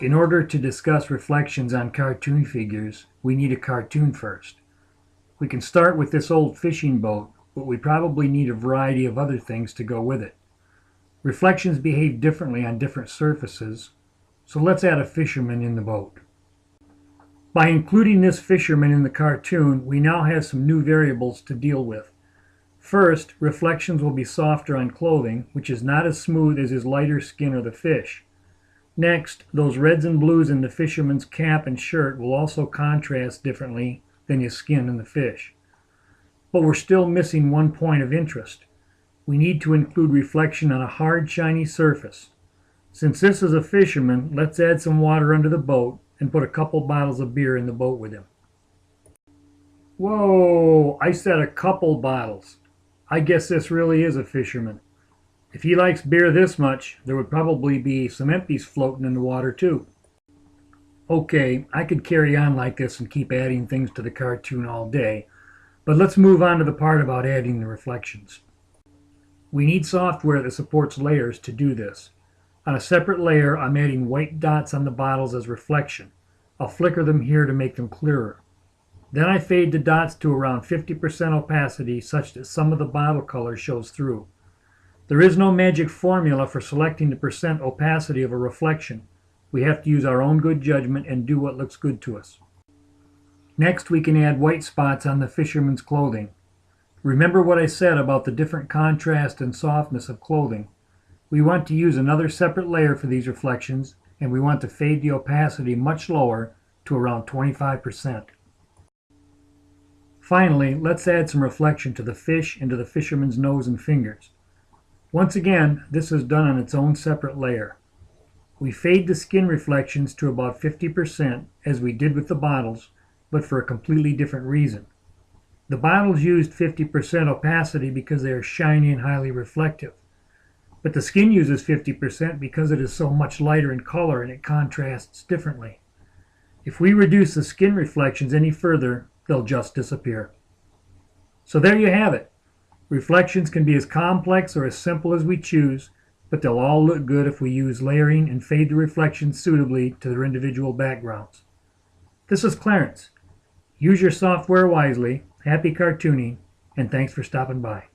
In order to discuss reflections on cartoon figures, we need a cartoon first. We can start with this old fishing boat, but we probably need a variety of other things to go with it. Reflections behave differently on different surfaces, so let's add a fisherman in the boat. By including this fisherman in the cartoon, we now have some new variables to deal with. First, reflections will be softer on clothing, which is not as smooth as his lighter skin or the fish. Next, those reds and blues in the fisherman's cap and shirt will also contrast differently than his skin and the fish. But we're still missing one point of interest. We need to include reflection on a hard, shiny surface. Since this is a fisherman, let's add some water under the boat and put a couple bottles of beer in the boat with him. Whoa, I said a couple bottles. I guess this really is a fisherman. If he likes beer this much, there would probably be some empties floating in the water too. Okay, I could carry on like this and keep adding things to the cartoon all day, but let's move on to the part about adding the reflections. We need software that supports layers to do this. On a separate layer, I'm adding white dots on the bottles as reflection. I'll flicker them here to make them clearer. Then I fade the dots to around 50% opacity such that some of the bottle color shows through. There is no magic formula for selecting the percent opacity of a reflection. We have to use our own good judgment and do what looks good to us. Next, we can add white spots on the fisherman's clothing. Remember what I said about the different contrast and softness of clothing. We want to use another separate layer for these reflections, and we want to fade the opacity much lower to around 25%. Finally, let's add some reflection to the fish and to the fisherman's nose and fingers. Once again, this is done on its own separate layer. We fade the skin reflections to about 50%, as we did with the bottles, but for a completely different reason. The bottles used 50% opacity because they are shiny and highly reflective, but the skin uses 50% because it is so much lighter in color and it contrasts differently. If we reduce the skin reflections any further, they'll just disappear. So there you have it. Reflections can be as complex or as simple as we choose, but they'll all look good if we use layering and fade the reflections suitably to their individual backgrounds. This is Clarence. Use your software wisely, happy cartooning, and thanks for stopping by.